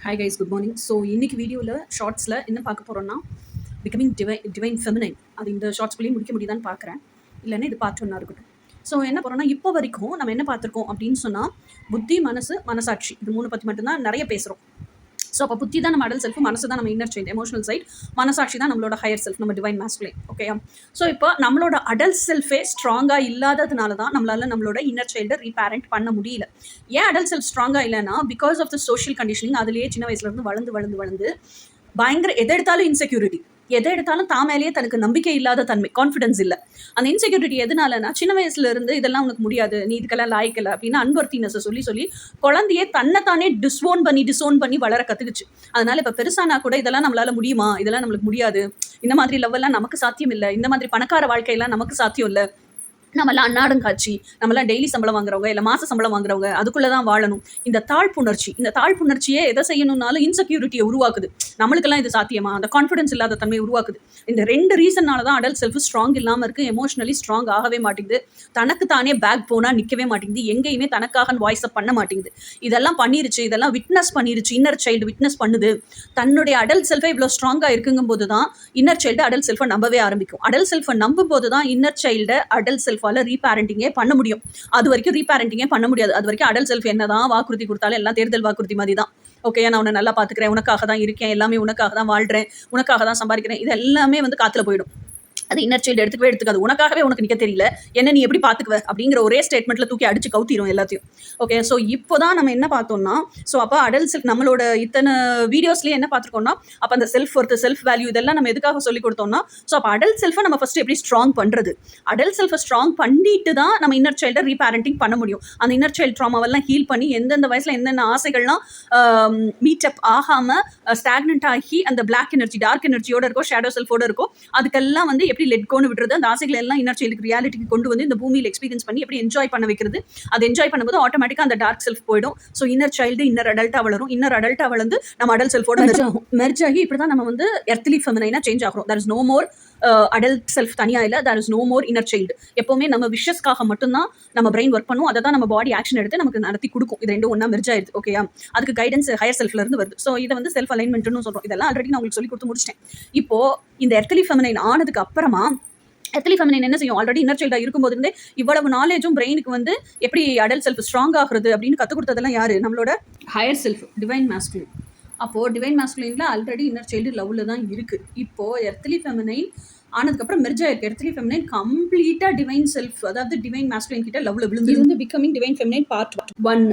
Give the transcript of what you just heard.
Hi guys, good morning. So இன்னைக்கு வீடியோவில் ஷார்ட்ஸில் என்ன பார்க்க போகிறோம்னா பிகமிங் டிவைன் ஃபெமினைன். அது இந்த ஷார்ட்ஸ்குள்ளேயே முடிக்க முடியுதான்னு பார்க்குறேன், இல்லைன்னா இது பார்ட் ஒன்றா இருக்கட்டும். ஸோ என்ன போகிறோம்னா, இப்போ வரைக்கும் நம்ம என்ன பார்த்துருக்கோம் அப்படின்னு சொன்னால், புத்தி, மனசு, மனசாட்சி, இது மூணு பற்றி மட்டும்தான் நிறைய பேசுகிறோம். ஸோ அப்போ புத்தி தான் நம்ம அடல் செல்ஃப், மனசு தான் நம்ம இன்னர் சைல்டு எமோஷனல் சைட், மனசாட்சி தான் நம்மளோட ஹையர் செல்ஃப், நம்ம டிவைன் மாஸ்குலைன். ஓகேயா? ஸோ இப்போ நம்மளோட அடல் செல்ஃபே ஸ்ட்ராங்காக இல்லாததுனால தான் நம்மளோட இன்னர் சைல்டை ரீபேரண்ட் பண்ண முடியல. ஏன் அடல் செல்ஃப் ஸ்ட்ராங்காக இல்லைன்னா, because of the social conditioning. அதுலேயே சின்ன வயசுலேருந்து வளர்ந்து பயங்கர எதை எடுத்தாலும் இன்செக்யூரிட்டி, எதை எடுத்தாலும் தான் மேலேயே தனக்கு நம்பிக்கை இல்லாத தன்மை, கான்ஃபிடன்ஸ் இல்லை. அந்த இன்செக்யூரிட்டி எதனாலனா, சின்ன வயசுல இருந்து இதெல்லாம் உனக்கு முடியாது, நீ இதுக்கெல்லாம் லாய்க்கல அப்படின்னு அன்வர்த்தினஸை சொல்லி குழந்தையே தன்னைத்தானே டிசோன் பண்ணி வளர கற்றுக்குச்சு. அதனால இப்போ பெருசானா கூட இதெல்லாம் நம்மளால முடியுமா, இதெல்லாம் நம்மளுக்கு முடியாது, இந்த மாதிரி லவ்வெல்லாம் நமக்கு சாத்தியம் இல்லை, இந்த மாதிரி பணக்கார வாழ்க்கையெல்லாம் நமக்கு சாத்தியம் இல்லை, நம்மளாம் அன்னாடம் காட்சி, நம்மளாம் டெய்லி சம்பளம் வாங்குறவங்க, இல்லை மாச சம்பளம் வாங்குறவங்க, அதுக்குள்ளே தான் வாழணும். இந்த தாழ்ப்புணர்ச்சியே எதை செய்யணும்னாலும் இன்செக்யூரிட்டியை உருவாக்குது. நம்மளுக்கெல்லாம் இது சாத்தியமா, அந்த கான்ஃபிடன்ஸ் இல்லாத தன்மை உருவாக்குது. இந்த 2 ரீசன்னால தான் அடல்ட் செல்ஃப் ஸ்ட்ராங் இல்லாமல் இருக்குது. எமோஷனலி ஸ்ட்ராங் ஆகவே மாட்டேங்குது, தனக்கு தானே பேக் போனால் நிற்கவே மாட்டேங்குது, எங்கேயுமே தனக்காக வாய்ஸ் அப் பண்ண மாட்டேங்குது. இதெல்லாம் பண்ணிருச்சு, இதெல்லாம் விட்னஸ் பண்ணிருச்சு. இன்னர் சைல்டு விட்னஸ் பண்ணுது. தன்னுடைய அடல்ட் செல்ஃபை இவ்வளோ ஸ்ட்ராங்காக இருக்குங்கும் போது தான் இன்னர் சைல்டு அடல்ட் செல்ஃபை நம்பவே ஆரம்பிக்கும். அடல்ட் செல்ஃபை நம்பும் போது தான் இன்னர் சைல்டு அடல்ட் செல்ஃப் ரீபேரண்டிங்கே பண்ண முடியும். அது வரைக்கும் ரீபேரண்டிங்கே பண்ண முடியாது. அது வரைக்கும் அடல்ட் செல்ஃப் என்னதான் வாக்குறுதி கொடுத்தாலும் எல்லாம் தேர்தல் வாக்குறுதி மாதிரி தான். ஓகே, நான் உன்னை நல்லா பார்த்துக்கிறேன், உனக்காக தான் இருக்கேன், எல்லாமே உனக்காக தான் வாழ்கிறேன், உனக்காக தான் சம்பாதிக்கிறேன், இது எல்லாமே காற்றுல போயிடும். அது இன்னர் சைல்டு எடுத்துக்காது. உனக்காகவே உனக்கு நிற்க தெரியல, என்ன நீ எப்படி பார்த்துக்குவ அப்படிங்கிற ஒரே ஸ்டேட்மெண்ட்டில் தூக்கி அடிச்சு கவுத்திரும் எல்லாத்தையும். ஓகே, ஸோ இப்போ தான் நம்ம என்ன பார்த்தோம்னா, ஸோ அப்போ அடல்ட் செல்ஃப் நம்மளோட இத்தனை வீடியோஸ்லேயே என்ன பார்த்துருக்கோம்னா, அப்போ அந்த செல்ஃப் ஒர்த்து, செல்ஃப் வேல்யூ இதெல்லாம் நம்ம எதுக்காக சொல்லி கொடுத்தோம்னா, ஸோ அப்போ அடல்ட் செல்ஃபை நம்ம ஃபஸ்ட்டு எப்படி ஸ்ட்ராங் பண்ணுறது, அடல்ட் செல்ஃபை ஸ்ட்ராங் பண்ணிட்டு தான் நம்ம இன்னர் சைல்டை ரீபேரண்டிங் பண்ண முடியும். அந்த இன்னர் சைல்டு ட்ராமாவெல்லாம் ஹீல் பண்ணி எந்தெந்த வயசில் என்னென்ன ஆசைகள்லாம் மீட்டப் ஆகாமல் ஸ்டாக்னண்ட் ஆகி அந்த பிளாக் எனர்ஜி, டார்க் எனர்ஜியோட இருக்கோ, ஷேடோ செல்ஃபோட இருக்கோ, அதுக்கெல்லாம் எப்படி லெட் கோன்னு விடுறது, அந்த ஆசைகளை எல்லாம் இன்னர் சைல்டுக்கு ரியாலிட்டிக்கு கொண்டு வந்து இந்த பூமியில் எக்ஸ்பீரியன்ஸ் பண்ணி எப்படி என்ஜாய் பண்ண வைக்கிறது. அது என்ஜாய் பண்ணும்போது ஆட்டோமேட்டிக்காக அந்த டார்க் செல்ஃப் போயிடும். ஸோ இன்னர் சைல்டு இன்னர் அடல்ட்டாக வளரும். இன்னர் அடல்ட்டாக வளர்ந்து நம்ம அடல்ட் செல்ஃபோட மெர்ஜ் ஆகி இப்படி தான் நம்ம எர்த்லி ஃபெமினைனா சேஞ்ச் ஆகிறோம். That is no more adult self தனியாக இல்லை, that is no more inner child. எப்போவுமே நம்ம விஷஸ்க்காக மட்டும்தான் நம்ம பிரெயின் ஒர்க் பண்ணும், அதை தான் நம்ம பாடி ஆக்ஷன் எடுத்து நமக்கு நடத்தி கொடுக்கும். இது ரெண்டும் ஒன்றா மெர்ஜ் ஆயிடுது. ஓகேயா? அதுக்கு கைடன்ஸ் ஹையர் செல்ஃப்ல இருந்து வருது. ஸோ இதை செல்ஃப் அலைன்மெண்ட்னு சொல்கிறோம். இதெல்லாம் ஆல்ரெடி நான் உங்களுக்கு சொல்லி கொடுத்து முடிச்சிட்டேன். இப்போ இந்த எர்த்லி ஃபெமினைன் ஆனதுக்கு அப்புறமா எர்த்லி ஃபெமினைன் என்ன செய்யும், ஆல்ரெடி இன்னர் சைல்டாக இருக்கும்போது இருந்தே இவ்வளவு நாலேஜும் பிரெயினுக்கு எப்படி அடல்ட் செல்ஃப் ஸ்ட்ராங் ஆகுறது அப்படின்னு கற்றுக் கொடுத்ததெல்லாம் யாரு, நம்மளோட ஹையர் செல்ஃப், டிவைன் மாஸ்குலைன். அப்போது டிவைன் மாஸ்குலைனில் ஆல்ரெடி இன்னர் சைல்டு லவ்வில் தான் இருக்குது. இப்போது எர்த்லி ஃபெமினைன் ஆனதுக்கப்புறம் மெர்ஜ் ஆயிருக்கு. எர்த்லி ஃபெமினைன் கம்ப்ளீட்டாக டிவைன் செல்ஃப், அதாவது டிவைன் மாஸ்குலைன் கிட்ட லவ்வில் விழுந்து பிகமிங் டிவைன் ஃபெமினைன் பார்ட் 1.